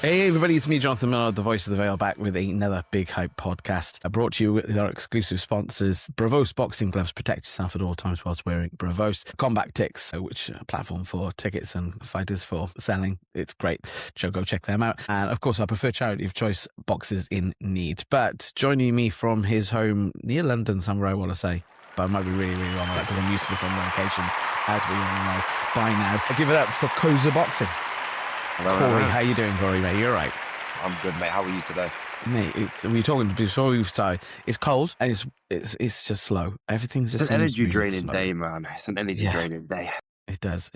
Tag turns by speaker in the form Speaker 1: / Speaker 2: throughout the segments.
Speaker 1: Hey everybody, it's me, Jonathan Millard, the voice of the Veil, back with another Big Hype podcast. I brought to you with our exclusive sponsors, Bravos Boxing Gloves. Protect yourself at all times whilst wearing Bravos. Combat Ticks, which are a platform for tickets and fighters for selling. It's great. Go check them out. And of course, our preferred charity of choice, Boxers in Need. But joining me from his home near London, somewhere I want to say, but I might be really, really wrong on that because I'm used to this on rare occasions, as we all know by now. I give it up for Coza Boxing. Corrie, how you doing, Corrie, mate? You're right.
Speaker 2: I'm good, mate. How are you today?
Speaker 1: Mate, we were talking before we started. It's cold and it's just slow. Everything's just
Speaker 2: It's an energy draining day, man. It's an energy draining day.
Speaker 1: It is,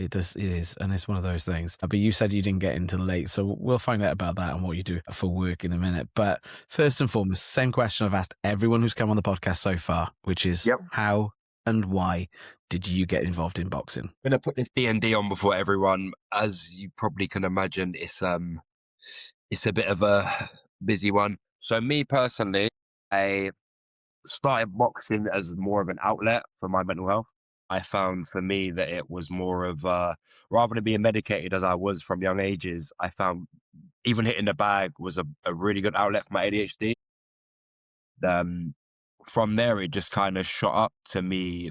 Speaker 1: and it's one of those things. But you said you didn't get into late, so we'll find out about that and what you do for work in a minute. But first and foremost, same question I've asked everyone who's come on the podcast so far, which is how and why did you get involved in boxing?
Speaker 2: I'm gonna put this D&D on before everyone. As you probably can imagine, it's a bit of a busy one. So me personally, I started boxing as more of an outlet for my mental health. I found for me that it was more of rather than being medicated as I was from young ages, I found even hitting the bag was a really good outlet for my ADHD. From there, it just kind of shot up to me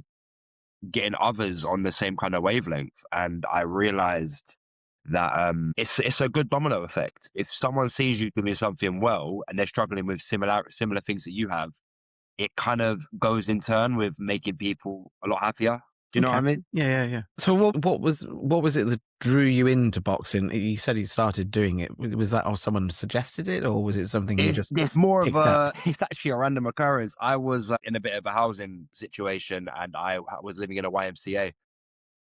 Speaker 2: getting others on the same kind of wavelength. And I realized that it's a good domino effect. If someone sees you doing something well and they're struggling with similar things that you have, it kind of goes in turn with making people a lot happier. Do you know what I mean?
Speaker 1: Yeah. So what was it that drew you into boxing? You said you started doing it. Was that, or someone suggested it, or was it something you just
Speaker 2: It's more
Speaker 1: picked
Speaker 2: of
Speaker 1: up?
Speaker 2: it's actually a random occurrence. I was in a bit of a housing situation and I was living in a YMCA.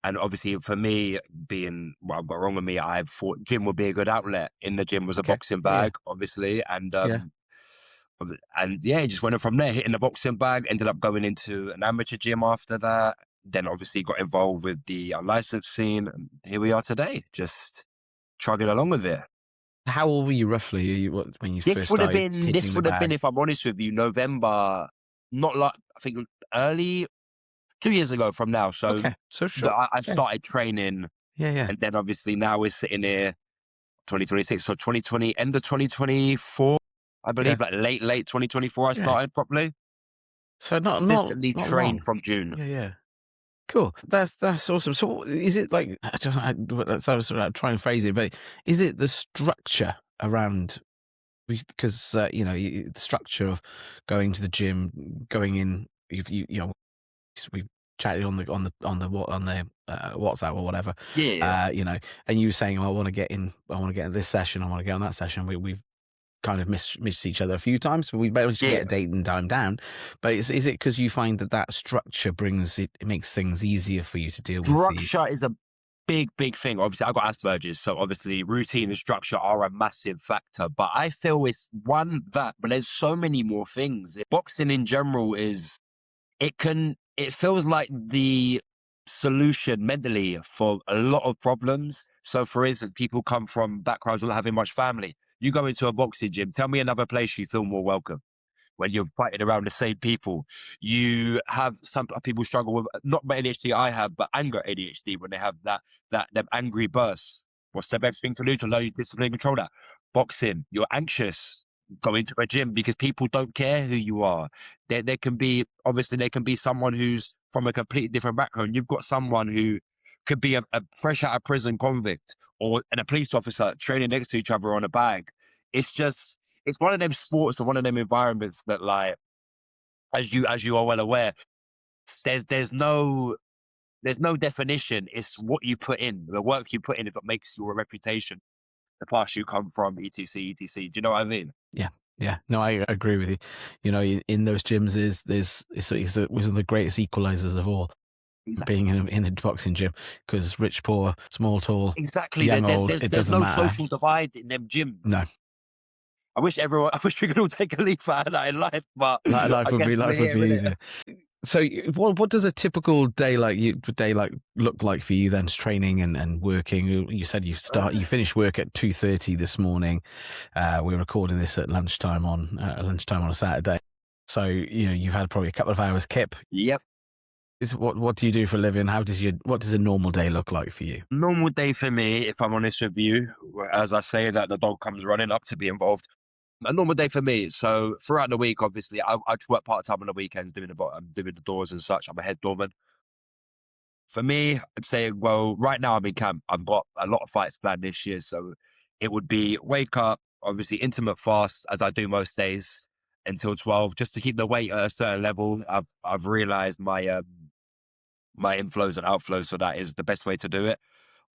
Speaker 2: And obviously for me, being what I've got wrong with me, I thought gym would be a good outlet. In the gym was a boxing bag, obviously. And it just went from there, hitting the boxing bag, ended up going into an amateur gym after that. Then obviously got involved with the unlicensed scene. And here we are today, just trugging along with it.
Speaker 1: How old were you roughly when you first started hitting
Speaker 2: This
Speaker 1: the
Speaker 2: would have been,
Speaker 1: bag?
Speaker 2: if I'm honest with you, November, not like, I think early 2 years ago from now. So
Speaker 1: Okay, so sure.
Speaker 2: I started training.
Speaker 1: Yeah.
Speaker 2: And then obviously now we're sitting here 2026. So 2020, end of 2024, I believe, like late 2024, I started properly.
Speaker 1: So not
Speaker 2: Consistently trained
Speaker 1: long.
Speaker 2: from June.
Speaker 1: Yeah. Cool. That's awesome. So is it like, I don't know, that's sort of try and phrase it, but is it the structure around, because the structure of going to the gym, going in, you know, we've chatted on the WhatsApp or whatever. And you were saying, oh, I want to get in this session, I want to get on that session. We've kind of missed each other a few times, but we managed to get a date and time down. But is it because you find that structure it makes things easier for you to deal with?
Speaker 2: Structure is a big thing. Obviously, I've got Asperger's, so obviously routine and structure are a massive factor. But I feel it's but there's so many more things. Boxing in general it feels like the solution mentally for a lot of problems. So for instance, people come from backgrounds not having much family. You go into a boxing gym, tell me another place you feel more welcome when you're fighting around the same people. You have some people struggle with, not my ADHD I have, but anger ADHD, when they have them angry bursts. What's the best thing to do to learn your discipline and control that? Boxing. You're anxious, go into a gym because people don't care who you are. There can be someone who's from a completely different background. You've got someone who could be a fresh out of prison convict and a police officer training next to each other on a bag. It's one of them sports or one of them environments that, like, as you are well aware, there's no definition. It's what you put in, the work you put in, if it makes your reputation, the past you come from, etc. Do you know what I mean?
Speaker 1: Yeah. No, I agree with you. You know, in those gyms, it's one of the greatest equalizers of all.
Speaker 2: Exactly.
Speaker 1: Being in a boxing gym, because rich, poor, small, tall,
Speaker 2: Exactly.
Speaker 1: young, old, it doesn't matter.
Speaker 2: There's no social divide in them gyms.
Speaker 1: No.
Speaker 2: I wish we could all take a leaf out of that in life, but
Speaker 1: life would be easier. So what does a typical day look like for you then, training and working? You said you finished work at 2:30 this morning. We're recording this at lunchtime on a Saturday. So, you've had probably a couple of hours kip.
Speaker 2: Yep.
Speaker 1: What do you do for a living? What does a normal day look like for you?
Speaker 2: Normal day for me, if I'm honest with you, as I say that the dog comes running up to be involved. A normal day for me. So throughout the week, obviously, I just work part time on the weekends I'm doing the doors and such. I'm a head doorman. For me, I'd say, well, right now I'm in camp. I've got a lot of fights planned this year. So it would be wake up, obviously intimate fast, as I do most days, until 12, just to keep the weight at a certain level. I've realized my inflows and outflows for that is the best way to do it.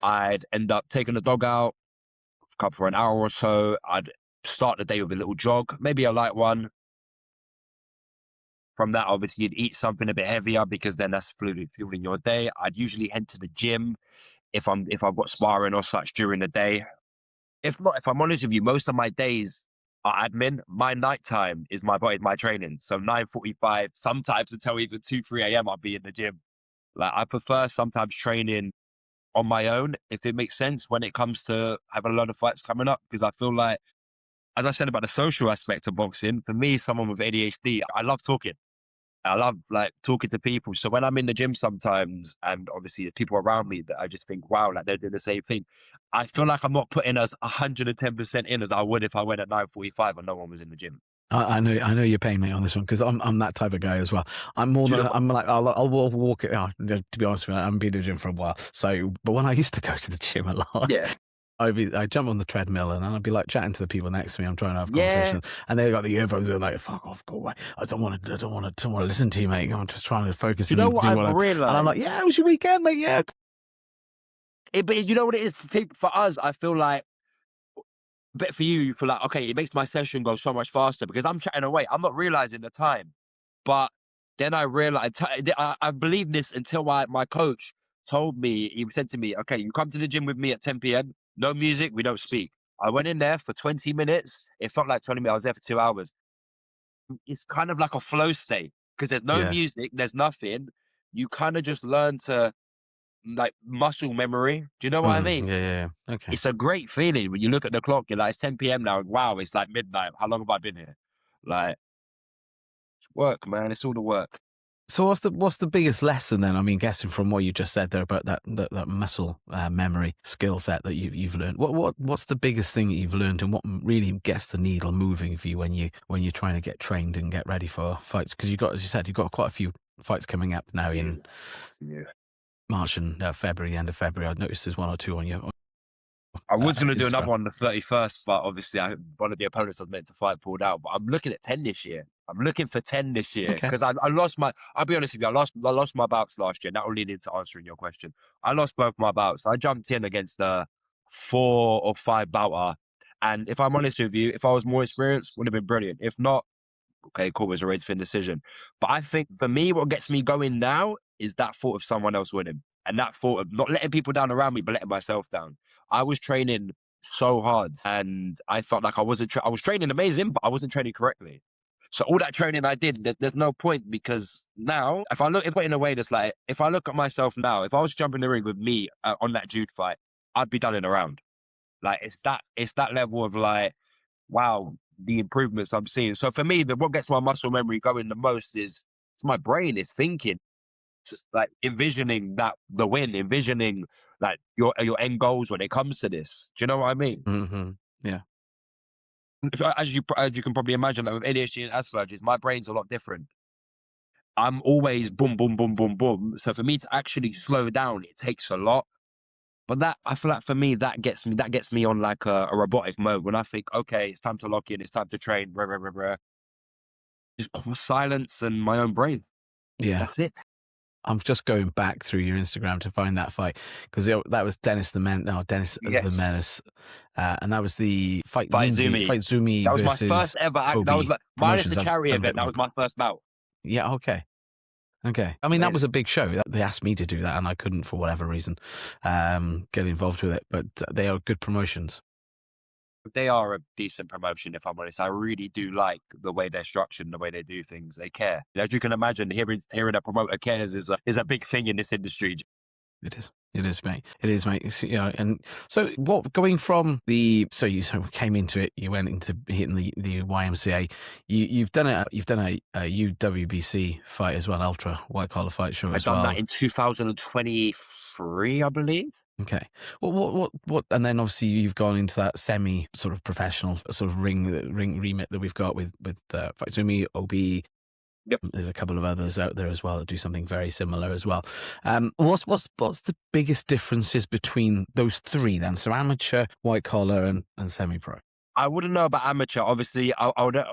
Speaker 2: I'd end up taking the dog out for an hour or so. I'd start the day with a little jog, maybe a light one. From that, obviously, you'd eat something a bit heavier because then that's fueling your day. I'd usually head to the gym if I've got sparring or such during the day. If not, if I'm honest with you, most of my days are admin. My nighttime is my training. So 9:45, sometimes until even 2, 3 a.m. I'll be in the gym. Like I prefer sometimes training on my own, if it makes sense, when it comes to having a lot of fights coming up. Because I feel like, as I said about the social aspect of boxing, for me, someone with ADHD, I love talking. I love like talking to people. So when I'm in the gym sometimes, and obviously there's people around me that I just think, wow, like they're doing the same thing. I feel like I'm not putting as 110% in as I would if I went at 9:45 and no one was in the gym.
Speaker 1: I know you're paying me on this one because I'm that type of guy as well. I'm more
Speaker 2: Do you
Speaker 1: than
Speaker 2: know
Speaker 1: I'm like I'll walk it. To be honest with you, I haven't been to the gym for a while. So, but when I used to go to the gym a lot,
Speaker 2: Yeah.
Speaker 1: I'd jump on the treadmill and I'd be like chatting to the people next to me. I'm trying to have
Speaker 2: Yeah.
Speaker 1: conversations, and they got the earphones. They're like, "Fuck off, go away! I don't want to listen to you, mate. I'm just trying to focus
Speaker 2: Do you know
Speaker 1: and
Speaker 2: what
Speaker 1: do
Speaker 2: I've
Speaker 1: what I'm." And I'm like,
Speaker 2: realized?
Speaker 1: "Yeah, it was your weekend, mate. Yeah,
Speaker 2: But you know what it is for people, for us, I feel like, but for you feel like, okay, it makes my session go so much faster because I'm chatting away. I'm not realizing the time. But then I realized, I believed this until my coach told me, he said to me, okay, you come to the gym with me at 10 p.m., no music, we don't speak. I went in there for 20 minutes. It felt like 20 minutes. I was there for 2 hours. It's kind of like a flow state because there's no
Speaker 1: yeah,
Speaker 2: music, there's nothing. You kind of just learn to like muscle memory. Do you know what I mean?
Speaker 1: yeah. Okay."
Speaker 2: It's a great feeling when you look at the clock, you're like, it's 10 p.m. now. Wow, it's like midnight. How long have I been here? Like, it's work, man. It's all the work.
Speaker 1: So what's the biggest lesson then? I mean, guessing from what you just said there about that muscle memory skill set that you've learned. What's the biggest thing that you've learned, and what really gets the needle moving for you when you're trying to get trained and get ready for fights? Because as you said, you've got quite a few fights coming up now in
Speaker 2: Yeah.
Speaker 1: March and February, end of February. I've noticed there's one or two on your
Speaker 2: I was going to do another
Speaker 1: Instagram.
Speaker 2: one on the 31st, but obviously one of the opponents I was meant to fight pulled out. But I'm looking at 10 this year. I'm looking for 10 this year
Speaker 1: Okay.
Speaker 2: because I lost I'll be honest with you, I lost my bouts last year. That will lead into answering your question. I lost both my bouts. I jumped in against a 4 or 5 bouter. And if I'm honest with you, if I was more experienced, would have been brilliant. If not, okay, cool, it was a race fin decision. But I think for me, what gets me going now is that thought of someone else winning. And that thought of not letting people down around me, but letting myself down. I was training so hard and I felt like I was training amazing, but I wasn't training correctly. So all that training I did, there's no point because now, if I look at it in a way that's like, if I look at myself now, if I was jumping the ring with me on that Jude fight, I'd be done in a round. Like it's that level of like, wow, the improvements I'm seeing. So for me, what gets my muscle memory going the most is it's my brain is thinking, like envisioning that the win, envisioning like your end goals when it comes to this. Do you know what I mean?
Speaker 1: Yeah.
Speaker 2: As you can probably imagine, like with ADHD and Asperger's, my brain's a lot different. I'm always boom, boom, boom, boom, boom. So for me to actually slow down, it takes a lot. But that I feel like for me, that gets me on like a robotic mode when I think, okay, it's time to lock in, it's time to train, rah, rah, rah, rah. Just silence and my own brain.
Speaker 1: Yeah.
Speaker 2: That's it.
Speaker 1: I'm just going back through your Instagram to find that fight because that was Dennis the
Speaker 2: Yes.
Speaker 1: Menace, and that was the fight
Speaker 2: Fight Zumi.
Speaker 1: Zumi
Speaker 2: That was my first
Speaker 1: versus
Speaker 2: ever act. That was
Speaker 1: Obi
Speaker 2: my, minus the
Speaker 1: Promotions. I've
Speaker 2: charity
Speaker 1: done a bit
Speaker 2: event. That
Speaker 1: more.
Speaker 2: was my first bout.
Speaker 1: Yeah, okay. I mean, that was
Speaker 2: Amazing.
Speaker 1: a big show. They asked me to do that, and I couldn't for whatever reason get involved with it. But they are good promotions.
Speaker 2: They are a decent promotion, if I'm honest. I really do like the way they're structured and the way they do things. They care. As you can imagine, hearing a promoter cares is a big thing in this industry.
Speaker 1: It is. It is, mate. It is, mate. It's, and so what? Going from so you came into it. You went into hitting the YMCA. You've done it. You've done a UWBC fight as well, ultra white collar fight show
Speaker 2: I
Speaker 1: as
Speaker 2: done
Speaker 1: well.
Speaker 2: that in 2023, I believe.
Speaker 1: Okay. Well, what? And then obviously you've gone into that semi sort of professional sort of ring remit that we've got with Fightsumi, OB.
Speaker 2: Yep.
Speaker 1: There's a couple of others out there as well that do something very similar as well. What's the biggest differences between those three then? So amateur, white collar, and semi-pro.
Speaker 2: I wouldn't know about amateur. Obviously,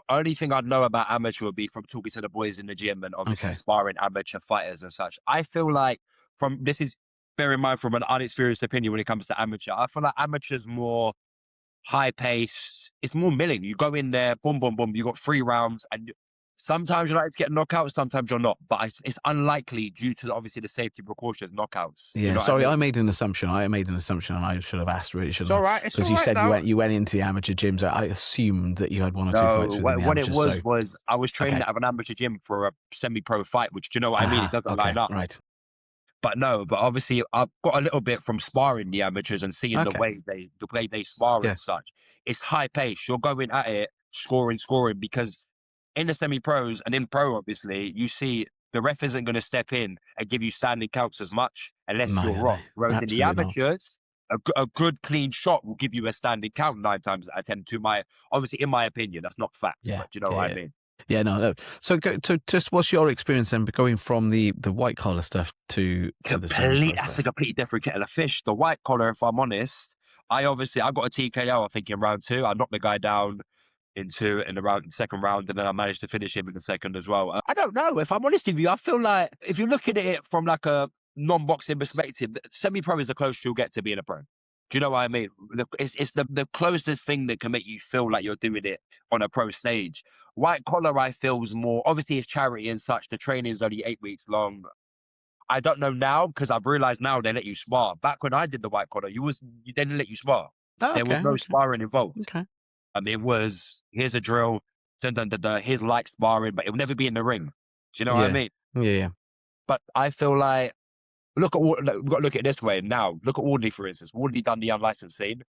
Speaker 2: only thing I'd know about amateur would be from talking to the boys in the gym and obviously
Speaker 1: Okay.
Speaker 2: sparring amateur fighters and such. I feel like bear in mind from an unexperienced opinion when it comes to amateur, I feel like amateur's more high paced. It's more milling. You go in there, boom, boom, boom. You got 3 rounds, and sometimes you're like to get knockouts, sometimes you're not. But it's unlikely due to obviously the safety precautions, knockouts.
Speaker 1: Yeah.
Speaker 2: You know what
Speaker 1: Sorry,
Speaker 2: I mean?
Speaker 1: I made an assumption. And I should have asked. Really,
Speaker 2: It's
Speaker 1: shouldn't
Speaker 2: all
Speaker 1: I?
Speaker 2: right. It's
Speaker 1: Because
Speaker 2: all
Speaker 1: you
Speaker 2: right
Speaker 1: said
Speaker 2: now.
Speaker 1: you went into the amateur gyms. I assumed that you had one or two fights
Speaker 2: No,
Speaker 1: within the
Speaker 2: what
Speaker 1: amateurs.
Speaker 2: it was I was training
Speaker 1: Okay.
Speaker 2: out of an amateur gym for a semi-pro fight, which, do you know what I mean? It doesn't
Speaker 1: Okay.
Speaker 2: line up.
Speaker 1: Right.
Speaker 2: But no, but obviously I've got a little bit from sparring the amateurs and seeing
Speaker 1: Okay.
Speaker 2: the way they spar
Speaker 1: Yeah.
Speaker 2: and such. It's high pace. You're going at it, scoring, because in the semi-pros and in pro, obviously, you see the ref isn't going to step in and give you standing counts as much unless you're
Speaker 1: No.
Speaker 2: wrong. Whereas in the
Speaker 1: Absolutely not.
Speaker 2: amateurs, a good clean shot will give you a standing count 9 times out of 10. Obviously, in my opinion, that's not fact,
Speaker 1: Yeah.
Speaker 2: but do you know what I mean?
Speaker 1: Yeah, no. So, just what's your experience then going from the white collar stuff to the semi-pro
Speaker 2: That's a
Speaker 1: stuff?
Speaker 2: completely different kettle of fish. The white collar, if I'm honest, I got a TKO, I think, in round 2. I knocked the guy down in the second round, and then I managed to finish him in the second as well. I don't know. If I'm honest with you, I feel like if you're looking at it from like a non-boxing perspective, semi-pro is the closest you'll get to being a pro. Do you know what I mean? It's the closest thing that can make you feel like you're doing it on a pro stage. White collar, I feel, is more, obviously it's charity and such. The training is only 8 weeks long. I don't know now because I've realized now they let you spar. Back when I did the white collar, you didn't let you spar.
Speaker 1: Oh,
Speaker 2: There was
Speaker 1: okay.
Speaker 2: no
Speaker 1: Okay.
Speaker 2: sparring involved.
Speaker 1: Okay.
Speaker 2: It was, here's a drill, dun, dun, dun, dun, here's light sparring, but it'll never be in the ring. Do you know what I
Speaker 1: Yeah.
Speaker 2: mean?
Speaker 1: Yeah.
Speaker 2: But I feel like, we've got to look at it this way now. Look at Audley, for instance. Audley done the unlicensed scene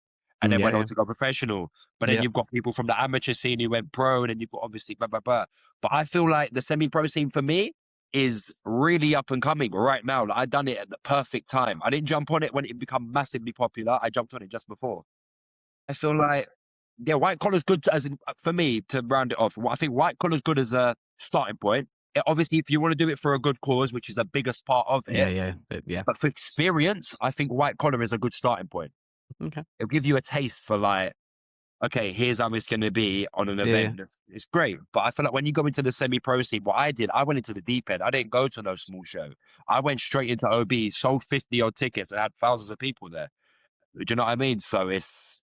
Speaker 2: and then went on
Speaker 1: Yeah.
Speaker 2: to go professional. But then
Speaker 1: Yeah.
Speaker 2: you've got people from the amateur scene who went pro, and then you've got obviously blah, blah, blah. But I feel like the semi-pro scene for me is really up and coming right now. Like, I done it at the perfect time. I didn't jump on it when it became massively popular. I jumped on it just before. I feel like, yeah, white collar's good for me, to round it off. I think white collar's good as a starting point. Obviously, if you want to do it for a good cause, which is the biggest part of
Speaker 1: Yeah.
Speaker 2: it,
Speaker 1: Yeah.
Speaker 2: but for experience, I think white collar is a good starting point.
Speaker 1: Okay.
Speaker 2: It'll give you a taste for like, okay, here's how it's going to be on an
Speaker 1: Yeah.
Speaker 2: event. It's great. But I feel like when you go into the semi-pro scene, what I did, I went into the deep end. I didn't go to no small show. I went straight into OB, sold 50 odd tickets, and had thousands of people there. Do you know what I mean? So it's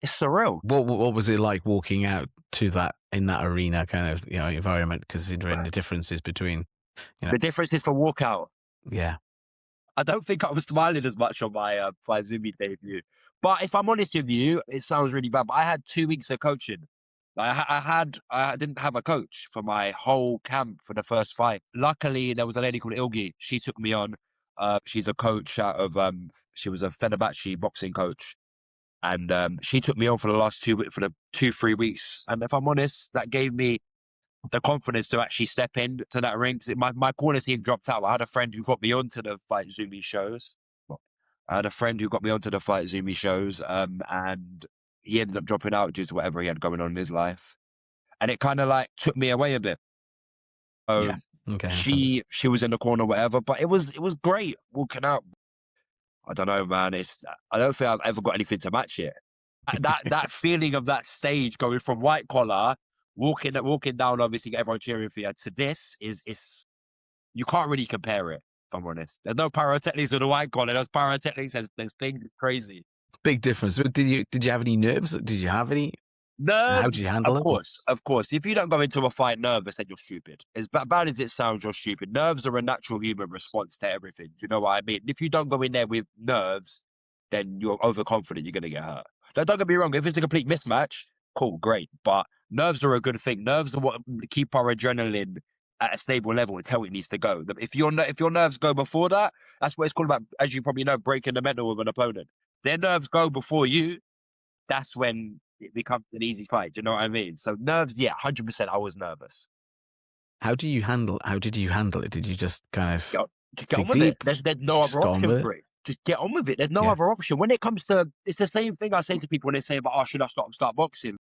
Speaker 2: surreal.
Speaker 1: What was it like walking out to that in that arena kind of environment, considering the differences between
Speaker 2: The difference is for walkout.
Speaker 1: yeah.
Speaker 2: I don't think I was smiling as much on my Zumi debut. But if I'm honest with you, it sounds really bad, but I had 2 weeks of coaching. Like, I didn't have a coach for my whole camp for the first fight. Luckily, there was a lady called Ilgi. She took me on. She's a coach out of she was a Fenerbahce boxing coach, and she took me on for the 2-3 weeks. And if I'm honest, that gave me the confidence to actually step into that ring. My corner team dropped out. I had a friend who got me onto the Fight Zumi shows. And he ended up dropping out due to whatever he had going on in his life. And it kind of like took me away a bit. So
Speaker 1: Yeah. Okay.
Speaker 2: she was in the corner, whatever. But it was great walking out. I don't know, man. I don't think I've ever got anything to match it. That feeling of that stage going from white collar, walking down, obviously everyone cheering for you, to this is you can't really compare it. If I'm honest, there's no pyrotechnics with the white collar. There's pyrotechnics. There's things crazy.
Speaker 1: Big difference. Did you have any nerves? Did you have any? How did you
Speaker 2: Nerves,
Speaker 1: handle it?
Speaker 2: of course. If you don't go into a fight nervous, then you're stupid. As bad as it sounds, you're stupid. Nerves are a natural human response to everything. Do you know what I mean? If you don't go in there with nerves, then you're overconfident. You're going to get hurt. Now, don't get me wrong. If it's a complete mismatch, cool, great. But nerves are a good thing. Nerves are what keep our adrenaline at a stable level until it needs to go. If your nerves go before that, that's what it's called about, as you probably know, breaking the mental of an opponent. Their nerves go before you, that's when it becomes an easy fight. Do you know what I mean? So nerves, yeah, 100%. I was nervous.
Speaker 1: How did you handle it? Did you just kind of
Speaker 2: Just get on
Speaker 1: dig
Speaker 2: with it.
Speaker 1: deep?
Speaker 2: There's no
Speaker 1: Just
Speaker 2: other
Speaker 1: go on
Speaker 2: option
Speaker 1: with it?
Speaker 2: for it. Just get on with it. There's no
Speaker 1: Yeah.
Speaker 2: other option. When it comes to, it's the same thing I say to people when they say about, oh, should I start boxing?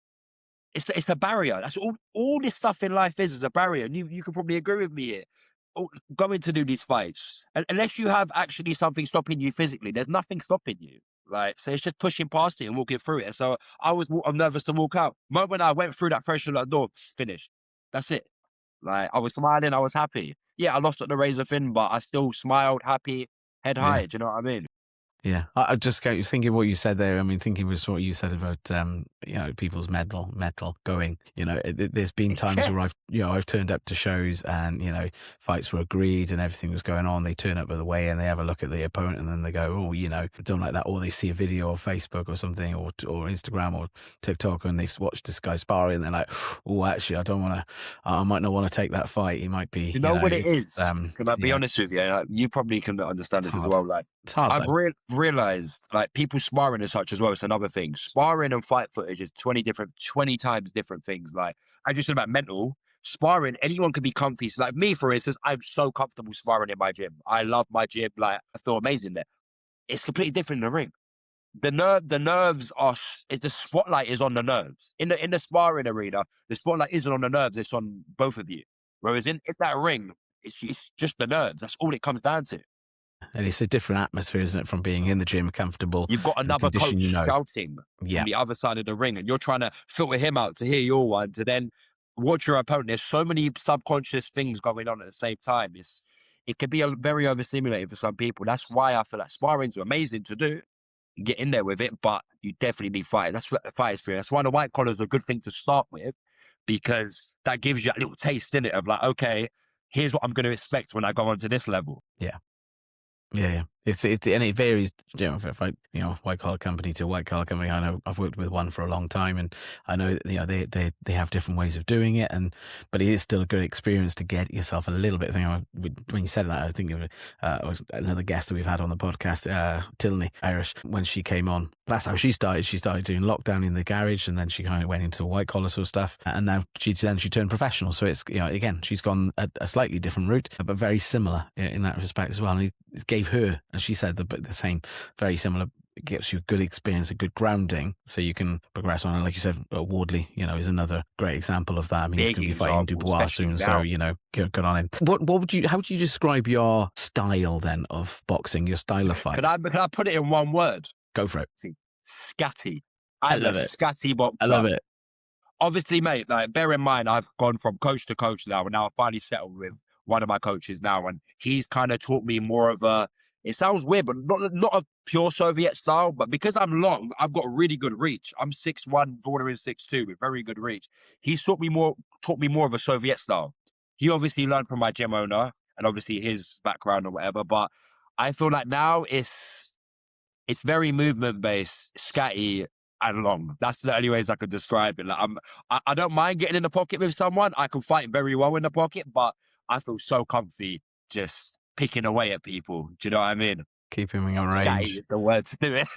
Speaker 2: It's a barrier. That's all this stuff in life is a barrier. And you can probably agree with me here. Going to do these fights, and unless you have actually something stopping you physically, there's nothing stopping you. Like, so it's just pushing past it and walking through it. So I'm nervous to walk out. Moment I went through that threshold at the door, finished. That's it. Like, I was smiling, I was happy. Yeah, I lost at the razor thin, but I still smiled, happy, head
Speaker 1: Yeah.
Speaker 2: high. Do you know what I mean?
Speaker 1: Yeah, I just was thinking what you said there. I mean, thinking was what you said about people's metal going. There's been
Speaker 2: It's
Speaker 1: times where
Speaker 2: chess.
Speaker 1: I've turned up to shows and fights were agreed and everything was going on. They turn up at the weigh and they have a look at the opponent and then they go, oh, don't like that, or they see a video on Facebook or something or Instagram or TikTok and they've watched this guy sparring and they're like, oh, actually, I might not want to take that fight. He might be,
Speaker 2: You know what it
Speaker 1: it's
Speaker 2: is? Can I be
Speaker 1: yeah,
Speaker 2: honest with you? Like, you probably can understand
Speaker 1: it's
Speaker 2: this as
Speaker 1: hard.
Speaker 2: well. Like,
Speaker 1: It's hard
Speaker 2: I've
Speaker 1: though.
Speaker 2: realized, like, people sparring and such as well. It's another thing. Sparring and fight footage is 20 times different things. Like, I just said about mental sparring. Anyone can be comfy. So, like me, for instance, I'm so comfortable sparring in my gym. I love my gym. Like, I feel amazing there. It's completely different in the ring. The nerves are. The spotlight is on the nerves in the sparring arena. The spotlight isn't on the nerves. It's on both of you. Whereas in that ring, it's just the nerves. That's all it comes down to.
Speaker 1: And it's a different atmosphere, isn't it, from being in the gym, comfortable
Speaker 2: You've got
Speaker 1: in a
Speaker 2: another
Speaker 1: condition
Speaker 2: coach
Speaker 1: you know.
Speaker 2: shouting from
Speaker 1: Yeah,
Speaker 2: the other side of the ring, and you're trying to filter him out to hear your one, to then watch your opponent. There's so many subconscious things going on at the same time. It can be very overstimulating for some people. That's why I feel like sparring's amazing to do. Get in there with it, but you definitely need fight. That's what fight experience. That's why the white collar is a good thing to start with, because that gives you a little taste in it of like, okay, here's what I'm going to expect when I go on to this level.
Speaker 1: yeah. Yeah. And it varies, if white collar company to white collar company. I know I've worked with one for a long time, and I know that, they have different ways of doing it, but it is still a good experience to get yourself a little bit. When you said that, I think of another guest that we've had on the podcast, Tilney Irish, when she came on. That's how she started. She started doing lockdown in the garage, and then she kind of went into white collar sort of stuff, and now she turned professional. So it's again, she's gone a slightly different route, but very similar in that respect as well. And it gave her, as she said, the same, very similar. It gives you a good experience, a good grounding, so you can progress on. And like you said, Wardley, is another great example of that. I mean, he's
Speaker 2: Big
Speaker 1: going to be fighting
Speaker 2: example,
Speaker 1: Dubois
Speaker 2: especially
Speaker 1: soon, so
Speaker 2: now.
Speaker 1: good on him. How would you describe your style then of boxing, your style of fight?
Speaker 2: Can I put it in one word?
Speaker 1: Go for it.
Speaker 2: Scatty.
Speaker 1: I
Speaker 2: I'm a
Speaker 1: love it.
Speaker 2: scatty
Speaker 1: I
Speaker 2: boxer.
Speaker 1: love it.
Speaker 2: Obviously, mate, like, bear in mind, I've gone from coach to coach now, and now I've finally settled with one of my coaches now, and he's kind of taught me more of a, it sounds weird, but not a pure Soviet style, but because I'm long, I've got really good reach. I'm 6'1", bordering 6'2", with very good reach. He's taught me more of a Soviet style. He obviously learned from my gym owner, and obviously his background or whatever, but I feel like now it's very movement based, scatty, and long. That's the only ways I could describe it. Like, I don't mind getting in the pocket with someone. I can fight very well in the pocket, but I feel so comfy just picking away at people. Do you know what I mean?
Speaker 1: Keeping me on
Speaker 2: Scatty
Speaker 1: range.
Speaker 2: is the word to do it.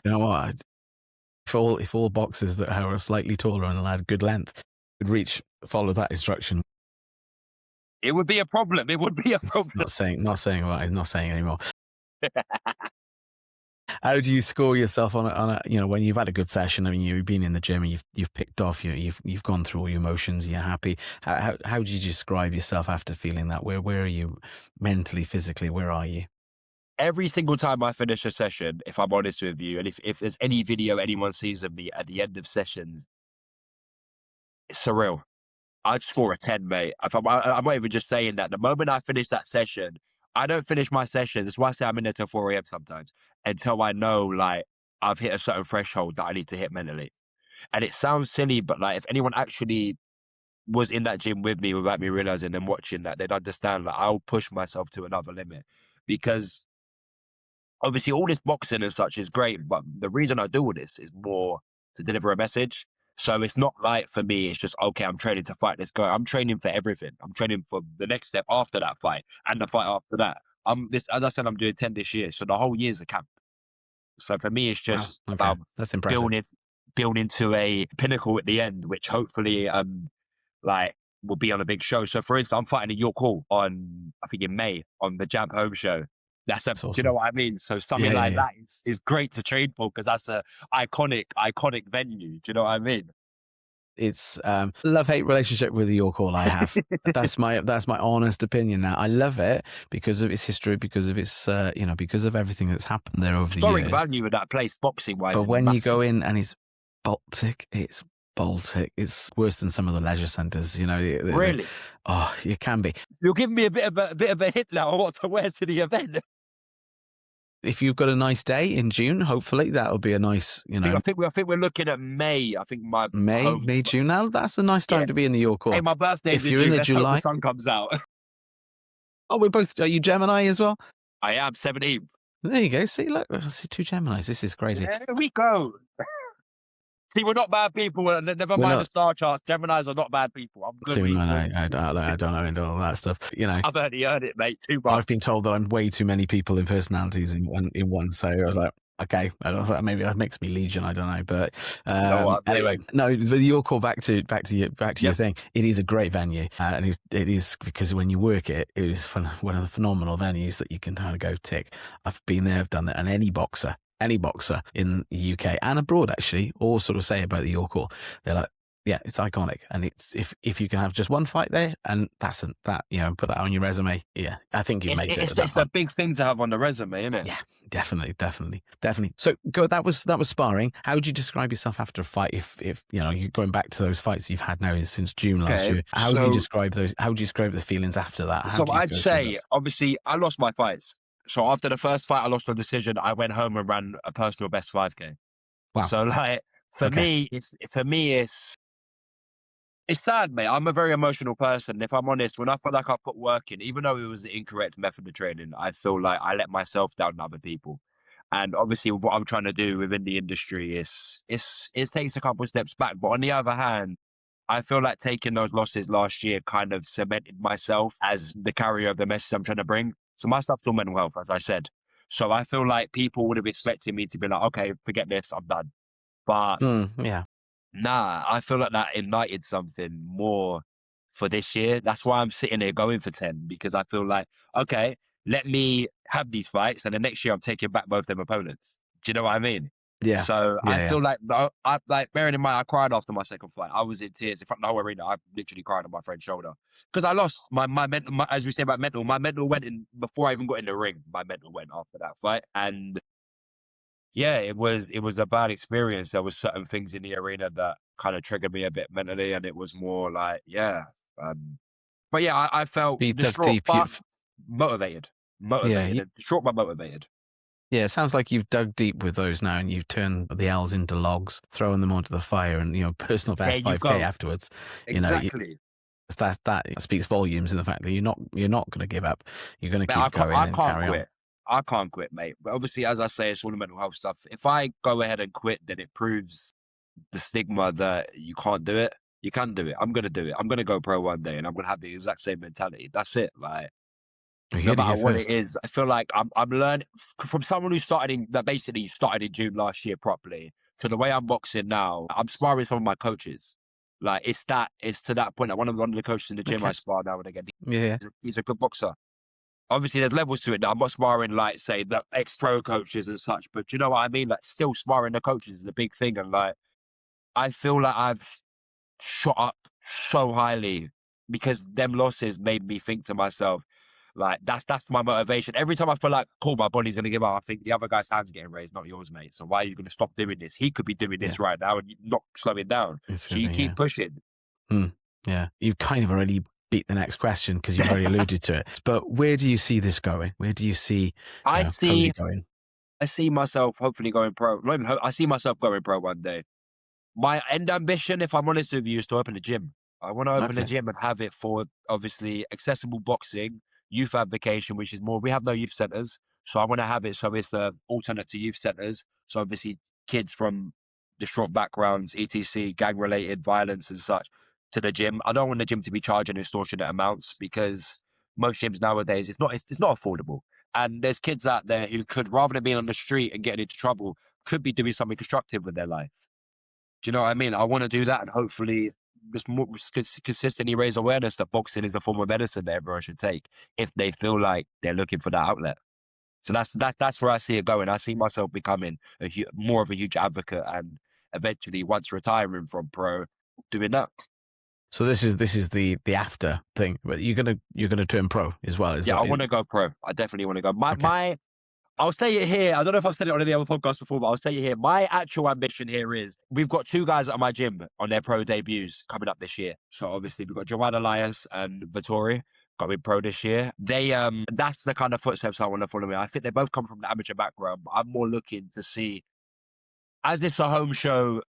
Speaker 1: You know what? If all boxers that are slightly taller and had good length could reach, follow that instruction.
Speaker 2: It would be a problem. It would be a problem.
Speaker 1: Not saying anymore. How do you score yourself on a when you've had a good session? I mean, you've been in the gym and you've picked off, you've gone through all your emotions, you're happy. How do you describe yourself after feeling that? Where are you mentally, physically? Where are you?
Speaker 2: Every single time I finish a session, if I'm honest with you, and if there's any video anyone sees of me at the end of sessions, it's surreal. I'd score a 10, mate. I'm not even just saying that. The moment I finish that session, I don't finish my sessions. That's why I say I'm in there till 4 a.m. sometimes, until I know, like, I've hit a certain threshold that I need to hit mentally. And it sounds silly, but like, if anyone actually was in that gym with me without me realizing and watching that, they'd understand, like, I'll push myself to another limit, because obviously all this boxing and such is great, but the reason I do all this is more to deliver a message. So it's not like for me, it's just, okay, I'm training to fight this guy. I'm training for everything. I'm training for the next step after that fight and the fight after that. As I said, I'm doing 10 this year. So the whole year's a camp. So for me, it's
Speaker 1: Wow.
Speaker 2: just
Speaker 1: Okay.
Speaker 2: about
Speaker 1: That's impressive.
Speaker 2: building, building to a pinnacle at the end, which hopefully, like will be on a big show. So for instance, I'm fighting in York Hall on, I think in May on the Jab Home show. Do
Speaker 1: That's
Speaker 2: you know
Speaker 1: awesome.
Speaker 2: what I mean? So something
Speaker 1: Yeah, yeah,
Speaker 2: like
Speaker 1: yeah.
Speaker 2: that is great to train for because that's a iconic venue. Do you know what I mean?
Speaker 1: It's love-hate relationship with the York Hall I have. That's my honest opinion now. I love it because of its history, because of its because of everything that's happened there over the
Speaker 2: Historic
Speaker 1: years.
Speaker 2: value of that place, boxing wise,
Speaker 1: But
Speaker 2: is
Speaker 1: when you go
Speaker 2: massive.
Speaker 1: in and it's Baltic. It's worse than some of the leisure centres.
Speaker 2: Really,
Speaker 1: Oh, it can be.
Speaker 2: you're giving me a bit of a hint now on what to wear to the event.
Speaker 1: If you've got a nice day in June, hopefully that'll be a nice,
Speaker 2: I think we're looking at May. I think my home.
Speaker 1: May, June. Now that's a nice
Speaker 2: Yeah.
Speaker 1: time to be in the York
Speaker 2: Hey,
Speaker 1: Hall.
Speaker 2: my birthday's
Speaker 1: If
Speaker 2: in
Speaker 1: you're in
Speaker 2: June.
Speaker 1: the
Speaker 2: Let's hope the
Speaker 1: July,
Speaker 2: sun comes out.
Speaker 1: oh, we're both. Are you Gemini as well?
Speaker 2: I am 17th.
Speaker 1: There you go. See, look, I see two Geminis. This is crazy.
Speaker 2: There we go. See, we're not bad people. Never
Speaker 1: We're
Speaker 2: mind the
Speaker 1: not.
Speaker 2: star charts. Geminis are not bad people. I'm good,
Speaker 1: See, no,
Speaker 2: reasonable.
Speaker 1: I don't know into all that stuff.
Speaker 2: I've already heard it, mate. Too much.
Speaker 1: I've been told that I'm way too many people and personalities in one. So I was like, okay, I don't know, maybe that makes me Legion. I don't know, but
Speaker 2: know what I mean?
Speaker 1: anyway, no. But your call back to your
Speaker 2: Yep.
Speaker 1: thing. It is a great venue, and it is because when you work it, it is one of the phenomenal venues that you can kind of go tick. I've been there, I've done that, and any boxer in the UK and abroad actually all sort of say about the York Hall. They're like, yeah, it's iconic, and it's if you can have just one fight there, and put that on your resume. Yeah, I think you've made it.
Speaker 2: It's a big thing to have on the resume, isn't it?
Speaker 1: Yeah, definitely. So that was sparring. How would you describe yourself after a fight? If you're going back to those fights you've had now since June last
Speaker 2: Okay,
Speaker 1: year, how would you
Speaker 2: so-
Speaker 1: describe those? How would you describe the feelings after that? How
Speaker 2: So
Speaker 1: do you
Speaker 2: I'd
Speaker 1: go through
Speaker 2: say,
Speaker 1: those?
Speaker 2: obviously, I lost my fights. So after the first fight, I lost a decision. I went home and ran a personal best 5K.
Speaker 1: Wow.
Speaker 2: So like for
Speaker 1: Okay.
Speaker 2: me, it's sad, mate. I'm a very emotional person. If I'm honest, when I feel like I put work in, even though it was the incorrect method of training, I feel like I let myself down to other people. And obviously, with what I'm trying to do within the industry, it takes a couple of steps back. But on the other hand, I feel like taking those losses last year kind of cemented myself as the carrier of the message I'm trying to bring. So my stuff's all mental health, as I said. So I feel like people would have expected me to be like, okay, forget this, I'm done. But
Speaker 1: Yeah.
Speaker 2: nah, I feel like that ignited something more for this year. That's why I'm sitting here going for 10 because I feel like, okay, let me have these fights and the next year I'm taking back both them opponents. Do you know what I mean?
Speaker 1: Yeah.
Speaker 2: So I
Speaker 1: Yeah.
Speaker 2: feel like, I like bearing in mind, I cried after my second fight. I was in tears in front of the whole arena. I literally cried on my friend's shoulder because I lost my mental, as we say about mental, my mental went in before I even got in the ring. My mental went after that fight. And yeah, it was a bad experience. There was certain things in the arena that kind of triggered me a bit mentally, and it was more like, yeah. But yeah, I felt
Speaker 1: You dug
Speaker 2: distraught,
Speaker 1: deep.
Speaker 2: but motivated,
Speaker 1: Yeah.
Speaker 2: and distraught, but motivated.
Speaker 1: Yeah, it sounds like you've dug deep with those now, and you've turned the L's into logs, throwing them onto the fire, and personal
Speaker 2: There
Speaker 1: best
Speaker 2: you
Speaker 1: 5K
Speaker 2: go.
Speaker 1: afterwards.
Speaker 2: Exactly.
Speaker 1: That speaks volumes in the fact that you're not going to give up. You're going to
Speaker 2: Mate,
Speaker 1: keep going
Speaker 2: I
Speaker 1: and
Speaker 2: can't
Speaker 1: carry
Speaker 2: quit.
Speaker 1: on.
Speaker 2: I can't quit, mate. But obviously, as I say, it's all the mental health stuff. If I go ahead and quit, then it proves the stigma that you can't do it. You can do it. I'm gonna do it. I'm gonna go pro one day, and I'm gonna have the exact same mentality. That's it. Like
Speaker 1: You
Speaker 2: no
Speaker 1: heard it
Speaker 2: matter
Speaker 1: here
Speaker 2: what it
Speaker 1: first.
Speaker 2: is, I feel like I'm learning from someone who basically started in June last year properly to the way I'm boxing now. I'm sparring some of my coaches. Like it's to that point. Like one of the coaches in the gym
Speaker 1: Okay.
Speaker 2: I spar now and again.
Speaker 1: Yeah.
Speaker 2: He's a good boxer. Obviously, there's levels to it. Now, I'm not sparring like say the ex-pro coaches and such, but do you know what I mean? Like still sparring the coaches is a big thing, and like I feel like I've shot up so highly because them losses made me think to myself, like that's my motivation. Every time I feel like, cool, my body's gonna give up, I think the other guy's hands are getting raised, not yours, mate. So why are you gonna stop doing this? He could be doing
Speaker 1: Yeah.
Speaker 2: this right now and you're not slowing down.
Speaker 1: It's
Speaker 2: So
Speaker 1: good
Speaker 2: you
Speaker 1: thing, yeah.
Speaker 2: keep pushing.
Speaker 1: Yeah. You've kind of already beat the next question because you've already alluded to it. But where do you see this going? Where do you see
Speaker 2: I
Speaker 1: Cozy
Speaker 2: see
Speaker 1: going?
Speaker 2: I see myself hopefully going pro. Not even I see myself going pro one day. My end ambition, if I'm honest with you, is to open a gym. I want to open a
Speaker 1: Okay.
Speaker 2: gym and have it for obviously accessible boxing, youth advocacy, which is more. We have no youth centers, so I want to have it so it's the alternate to youth centers. So obviously, kids from distraught backgrounds, etc., gang-related violence and such, to the gym. I don't want the gym to be charging extortionate amounts because most gyms nowadays, it's not affordable. And there's kids out there who could, rather than being on the street and getting into trouble, could be doing something constructive with their life. Do you know what I mean? I want to do that and hopefully just more consistently raise awareness that boxing is a form of medicine that everyone should take if they feel like they're looking for that outlet. So that's where I see it going. I see myself becoming more of a huge advocate and eventually, once retiring from pro, doing that.
Speaker 1: So this is the after thing, but you're gonna turn pro as well.
Speaker 2: I want to go pro. I definitely want to go.
Speaker 1: Okay.
Speaker 2: I'll say it here. I don't know if I've said it on any other podcast before, but I'll say it here. My actual ambition here is we've got two guys at my gym on their pro debuts coming up this year. So obviously we've got Joanne Elias and Vittori going pro this year. They that's the kind of footsteps I want to follow in. I think they both come from the amateur background, but I'm more looking to see, as it's a home show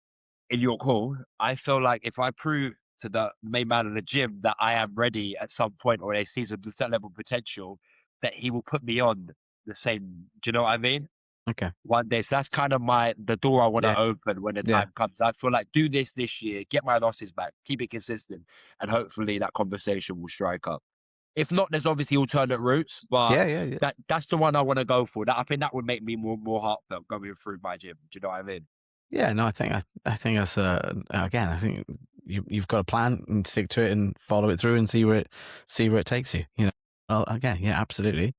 Speaker 2: in York Hall, I feel like if I prove to the main man in the gym that I am ready at some point or a season with that level of potential, that he will put me on the same. Do you know what I mean?
Speaker 1: Okay.
Speaker 2: One day. So that's kind of the door I want to open when the time comes. I feel like do this year, get my losses back, keep it consistent, and hopefully that conversation will strike up. If not, there's obviously alternate routes, but that's the one I want to go for. That I think that would make me more heartfelt going through my gym. Do you know what I mean?
Speaker 1: Yeah, no, I think that's again, I think you've got a plan and stick to it and follow it through and see where it takes you. You know, well, again, yeah, absolutely.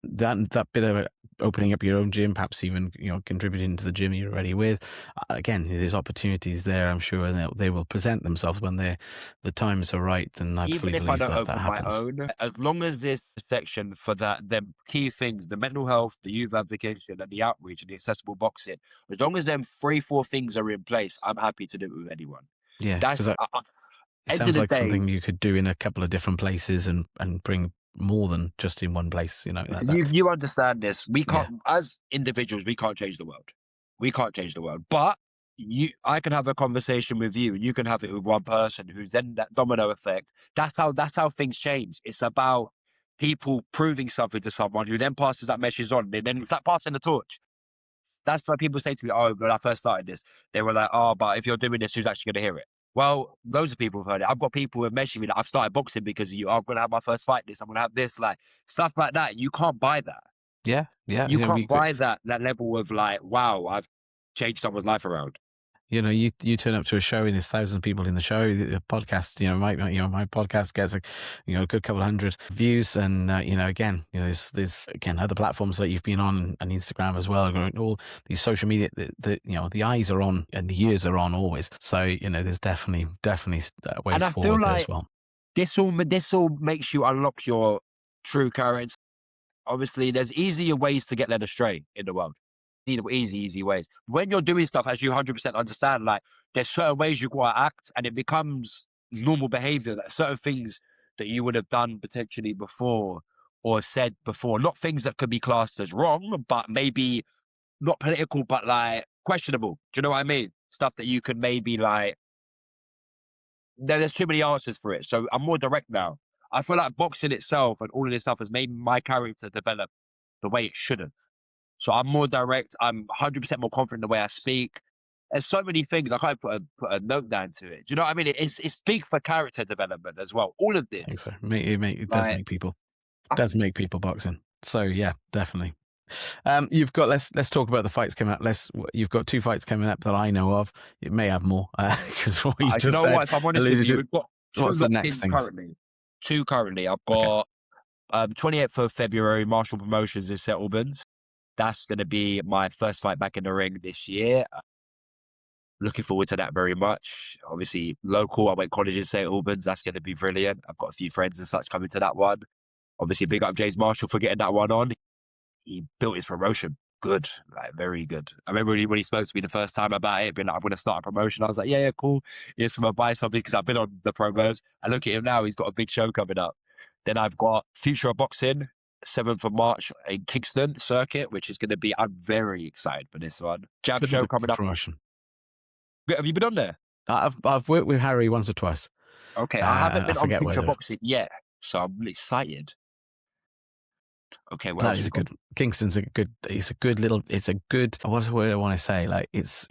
Speaker 1: That bit of opening up your own gym, perhaps even contributing to the gym you're already with. Again, there's opportunities there, I'm sure, and they will present themselves when the times are right. And I fully believe that happens.
Speaker 2: My own, as long as there's a section for them key things, the mental health, the youth advocacy, and the outreach and the accessible boxing, as long as them 3-4 things are in place, I'm happy to do it with anyone.
Speaker 1: Yeah, because it sounds like something you could do in a couple of different places and bring more than just in one place.
Speaker 2: You understand this. We can't, as individuals, we can't change the world. We can't change the world. But I can have a conversation with you, and you can have it with one person who's then that domino effect. That's how things change. It's about people proving something to someone who then passes that message on, and then it's like passing the torch. That's why people say to me, "Oh, when I first started this, they were like, oh, but if you're doing this, who's actually going to hear it?" Well, loads of people have heard it. I've got people who have messaged me that I've started boxing because of you. I'm going to have my first fight this. I'm going to have this, like stuff like that. You can't buy that.
Speaker 1: Yeah.
Speaker 2: You can't buy that level of like, wow, I've changed someone's life around.
Speaker 1: You turn up to a show and there's 1,000 people in the show. The podcast, my podcast gets a good couple of hundred views, and again, there's again other platforms that you've been on and Instagram as well. All these social media, the eyes are on and the ears are on always. So there's definitely ways forward there as well.
Speaker 2: This all makes you unlock your true character. Obviously, there's easier ways to get led astray in the world. Easy ways. When you're doing stuff, as you 100% understand, like there's certain ways you gotta act, and it becomes normal behavior. Like certain things that you would have done potentially before or said before, not things that could be classed as wrong, but maybe not political, but like questionable. Do you know what I mean? Stuff that you could maybe like. There's too many answers for it, so I'm more direct now. I feel like boxing itself and all of this stuff has made my character develop the way it should have. So I'm more direct. I'm 100% more confident in the way I speak. There's so many things. I can't put a note down to it. Do you know what I mean? It's big for character development as well. All of this.
Speaker 1: I think so. It does make people. It does make people boxing. So yeah, definitely. You've got let's talk about the fights coming up. You've got 2 fights coming up that I know of. You may have more because what you just said.
Speaker 2: What, if I'm honest with you, we've got
Speaker 1: what's the next thing?
Speaker 2: Two currently. I've got 28th of February, Marshall Promotions in St Albans. That's going to be my first fight back in the ring this year. Looking forward to that very much. Obviously, local. I went college in St Albans. That's going to be brilliant. I've got a few friends and such coming to that one. Obviously, big up James Marshall for getting that one on. He built his promotion good, like very good. I remember when he spoke to me the first time about it, being like, I'm going to start a promotion. I was like, yeah, cool. Here's some advice from me because I've been on the promos. I look at him now, he's got a big show coming up. Then I've got Future of Boxing, 7th of March in Kingston circuit, which is going to be, I'm very excited for this one. Jab show coming up.
Speaker 1: Promotion.
Speaker 2: Have you been on there?
Speaker 1: I've worked with Harry once or twice.
Speaker 2: Okay, I haven't been on Future Boxing yet, so I'm excited. Okay, what
Speaker 1: That
Speaker 2: else
Speaker 1: is
Speaker 2: we
Speaker 1: a
Speaker 2: got?
Speaker 1: good. Kingston's a good. It's a good little. It's a good. What's the word I want to say? Like it's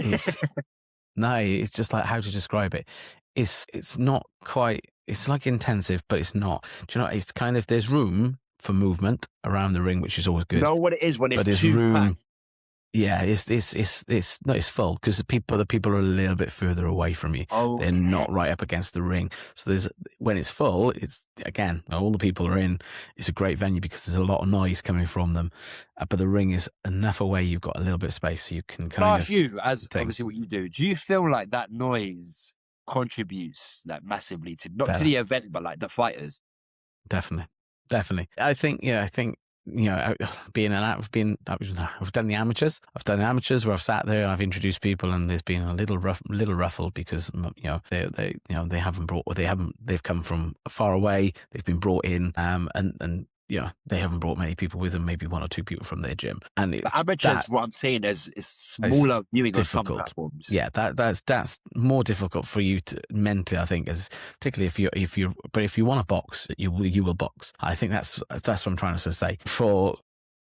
Speaker 1: no. It's just like how to describe it. It's not quite. It's like intensive, but it's not. Do you know? It's kind of there's room for movement around the ring, which is always
Speaker 2: You
Speaker 1: good.
Speaker 2: know what it is when it's
Speaker 1: But there's
Speaker 2: too packed?
Speaker 1: room. Yeah, it's no, it's full because the people are a little bit further away from you. They're
Speaker 2: Okay.
Speaker 1: not right up against the ring. So there's when it's full, it's again all the people are in. It's a great venue because there's a lot of noise coming from them, but the ring is enough away. You've got a little bit of space, so you can
Speaker 2: Can I
Speaker 1: kind
Speaker 2: ask
Speaker 1: of
Speaker 2: you, as
Speaker 1: thing
Speaker 2: obviously what you do you feel like that noise contributes like massively to not to
Speaker 1: better.
Speaker 2: the event, but like the fighters?
Speaker 1: Definitely, definitely. I think being I've done the amateurs. I've done amateurs where I've sat there and I've introduced people, and there's been a little ruffled because they've come from far away. They've been brought in, and they haven't brought many people with them. Maybe one or two people from their gym, and
Speaker 2: The
Speaker 1: it's
Speaker 2: amateurs,
Speaker 1: that
Speaker 2: what I'm saying is
Speaker 1: is
Speaker 2: smaller viewing on some
Speaker 1: difficult.
Speaker 2: platforms.
Speaker 1: Yeah, that's more difficult for you to mentally, I think, as particularly if you want to box, you will box. I think that's what I'm trying to sort of say. For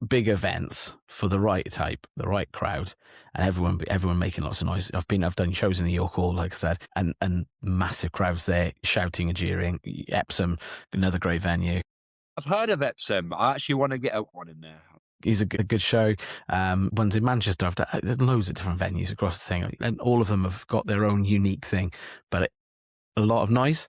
Speaker 1: big events, for the right type, the right crowd, and everyone making lots of noise. I've done shows in the York Hall, like I said, and massive crowds there shouting and jeering. Epsom, another great venue.
Speaker 2: I've heard of Epsom. I actually want to get one in there.
Speaker 1: He's a good show. One's in Manchester. There's loads of different venues across the thing, and all of them have got their own unique thing. But a lot of noise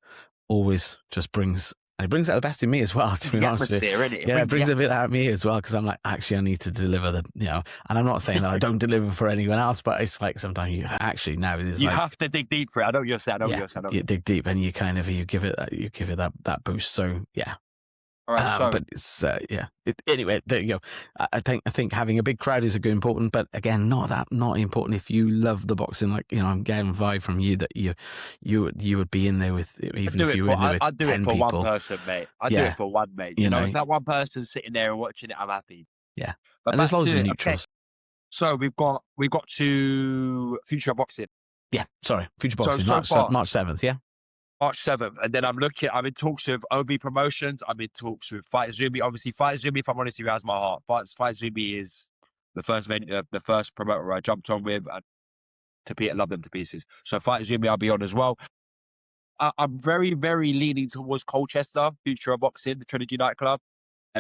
Speaker 1: always just brings out the best in me as well. To
Speaker 2: It's
Speaker 1: be
Speaker 2: the
Speaker 1: honest with you,
Speaker 2: atmosphere, isn't it?
Speaker 1: yeah, it brings
Speaker 2: The
Speaker 1: a bit out of me as well because I'm like, actually, I need to deliver and I'm not saying that I don't deliver for anyone else, but it's like sometimes you actually now it is
Speaker 2: You
Speaker 1: like,
Speaker 2: have to dig deep for it. I know what you're saying.
Speaker 1: you dig deep and you kind of you give it that boost. So yeah.
Speaker 2: All right, so
Speaker 1: But it's anyway. There you go. I think having a big crowd is a good important, but again, not important if you love the boxing. Like I'm getting a vibe from you that you would be in there with even if you were in there with
Speaker 2: I'd do it
Speaker 1: 10
Speaker 2: for one
Speaker 1: people.
Speaker 2: person, mate. I'd do
Speaker 1: Yeah,
Speaker 2: it for one, mate. Do
Speaker 1: you
Speaker 2: you know,
Speaker 1: know,
Speaker 2: if that one person's sitting there and watching it, I'm happy.
Speaker 1: yeah.
Speaker 2: But
Speaker 1: And there's
Speaker 2: back
Speaker 1: loads
Speaker 2: to
Speaker 1: of
Speaker 2: it. Okay.
Speaker 1: neutrals.
Speaker 2: So we've got to Future Boxing.
Speaker 1: Yeah, sorry, Future
Speaker 2: So
Speaker 1: Boxing,
Speaker 2: so far,
Speaker 1: March 7th. Yeah,
Speaker 2: March 7th, and then I'm in talks with OB Promotions. I'm in talks with Fight Zumi. Obviously, Fight Zumi, if I'm honest with you, has my heart. Fight Zumi is the first promoter I jumped on with, and love them to pieces. So Fight Zumi, I'll be on as well. I'm very, very leaning towards Colchester, Future Boxing, the Trinity nightclub.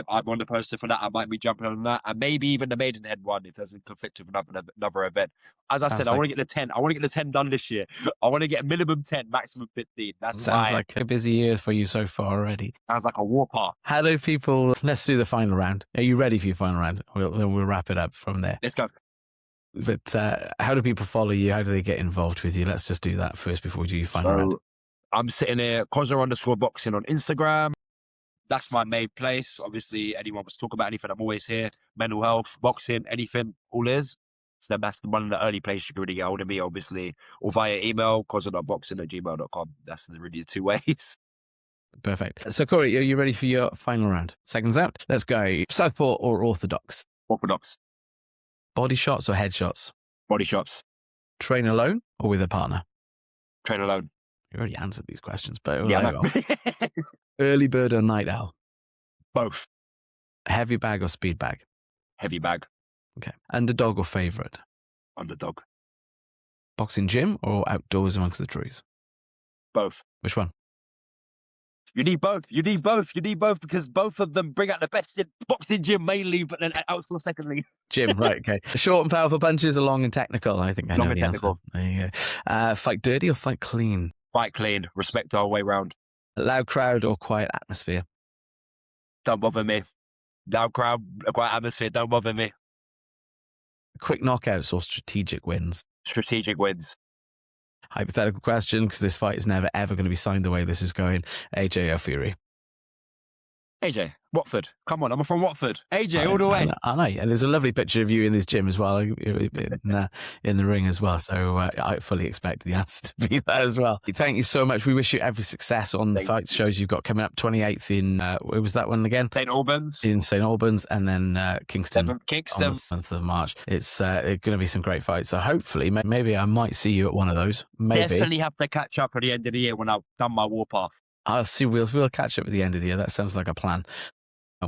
Speaker 2: I'm on the poster for that. I might be jumping on that, and maybe even the Maidenhead one if there's a conflict with another event. As I said,
Speaker 1: sounds
Speaker 2: I
Speaker 1: like
Speaker 2: want to get the 10. I want to get the 10 done this year. I want to get a minimum 10, maximum 15. That's
Speaker 1: sounds
Speaker 2: my
Speaker 1: like a busy year for you so far already.
Speaker 2: sounds like a war path.
Speaker 1: How do people? Let's do the final round. Are you ready for your final round? We'll wrap it up from there.
Speaker 2: Let's go.
Speaker 1: But how do people follow you? How do they get involved with you? Let's just do that first before we do your final round.
Speaker 2: I'm sitting here, Coza_boxing on Instagram. That's my main place. Obviously, anyone wants to talk about anything, I'm always here. Mental health, boxing, anything, all is. So that's one of the early places you can really get hold of me, obviously, or via email, coza.boxing@gmail.com. That's really the two ways.
Speaker 1: Perfect. So, Corey, are you ready for your final round? Seconds out. Let's go. Southpaw or orthodox?
Speaker 2: Orthodox,
Speaker 1: Body shots or headshots?
Speaker 2: body shots,
Speaker 1: Train alone or with a partner?
Speaker 2: train alone.
Speaker 1: You already answered these questions, but
Speaker 2: Yeah,
Speaker 1: well. Early bird or night owl?
Speaker 2: Both.
Speaker 1: Heavy bag or speed bag?
Speaker 2: Heavy bag,
Speaker 1: Okay. Underdog or favorite?
Speaker 2: underdog.
Speaker 1: Boxing gym or outdoors amongst the trees?
Speaker 2: Both.
Speaker 1: Which one?
Speaker 2: You need both. You need both because both of them bring out the best in boxing gym mainly, but then outdoor secondly.
Speaker 1: Gym, right, okay. Short and powerful punches or long and technical? I think I know
Speaker 2: Long and
Speaker 1: the
Speaker 2: technical.
Speaker 1: answer. There you go. Fight dirty or fight clean?
Speaker 2: Fight clean, respect our way round.
Speaker 1: Loud crowd or quiet atmosphere?
Speaker 2: Don't bother me. Loud crowd, quiet atmosphere, don't bother me.
Speaker 1: Quick knockouts or strategic wins?
Speaker 2: Strategic wins.
Speaker 1: Hypothetical question, because this fight is never ever going to be signed the way this is going. AJ or Fury?
Speaker 2: AJ, Watford. Come on, I'm from Watford. AJ, all the way.
Speaker 1: I know. And there's a lovely picture of you in this gym as well, in the ring as well. So I fully expect the answer to be that as well. Thank you so much. We wish you every success on the fight shows you've got coming up. 28th in, where was that one again?
Speaker 2: St Albans.
Speaker 1: In St Albans, and then Kingston. On the
Speaker 2: 7th.
Speaker 1: 7th of March. It's going to be some great fights. So hopefully, maybe I might see you at one of those. Maybe.
Speaker 2: Definitely have to catch up at the end of the year when I've done my warpath.
Speaker 1: I'll see. We'll catch up at the end of the year. That sounds like a plan.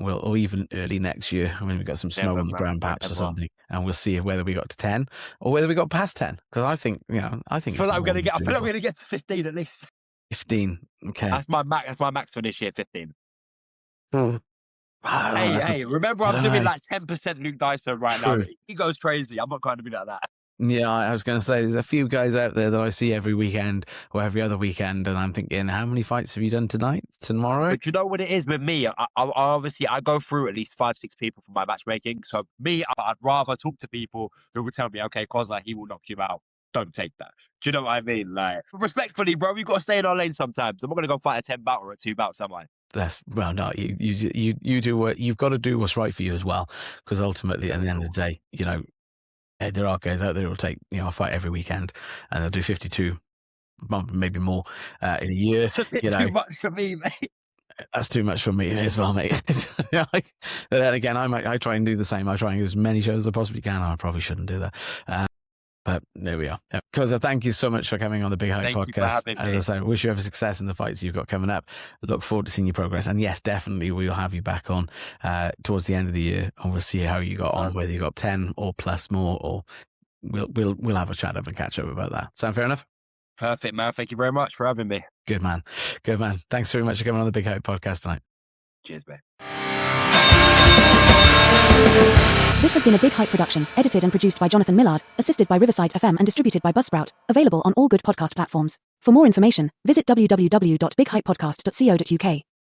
Speaker 1: or even early next year when we've got some snow on the ground, perhaps, or something, and we'll see whether we got to 10 or whether we got past 10. Because I think
Speaker 2: I feel like I'm going to get to 15 at least.
Speaker 1: 15. Okay,
Speaker 2: that's my max. That's my max for this year. 15.
Speaker 1: Hmm.
Speaker 2: Hey, remember I'm doing
Speaker 1: know.
Speaker 2: like 10% Luke Dyson right
Speaker 1: True.
Speaker 2: now. He goes crazy. I'm not going to be like that.
Speaker 1: Yeah, I was going to say, there's a few guys out there that I see every weekend or every other weekend, and I'm thinking, how many fights have you done tomorrow?
Speaker 2: But you know what it is with me? I obviously I go through at least 5-6 people for my matchmaking. So me, I'd rather talk to people who will tell me, okay, Coza, he will knock you out. Don't take that. Do you know what I mean? Like, respectfully, bro, we got to stay in our lane sometimes. I'm not going to go fight a 10 bout or a 2 bout somewhere.
Speaker 1: No, you do what you've got to do, what's right for you as well, because ultimately at the end of the day, there are guys out there who'll take a fight every weekend and they'll do 52, maybe more in a year.
Speaker 2: It's a bit too much for me, mate.
Speaker 1: That's too much for me as well, mate. But then again, I try and do the same. I try and do as many shows as I possibly can. I probably shouldn't do that. But there we are. Coza, thank you so much for coming on the Big Hype Podcast.
Speaker 2: You for having me.
Speaker 1: As I say, wish you every success in the fights you've got coming up. Look forward to seeing your progress. And yes, definitely we'll have you back on towards the end of the year, and we'll see how you got on, whether you got 10 or plus more, or we'll have a chat up and catch up about that. Sound fair enough?
Speaker 2: Perfect, man. Thank you very much for having me.
Speaker 1: Good man. Thanks very much for coming on the Big Hype Podcast tonight.
Speaker 2: Cheers, mate.
Speaker 3: This has been a Big Hype production, edited and produced by Jonathan Millard, assisted by Riverside FM and distributed by Buzzsprout, available on all good podcast platforms. For more information, visit www.bighypepodcast.co.uk.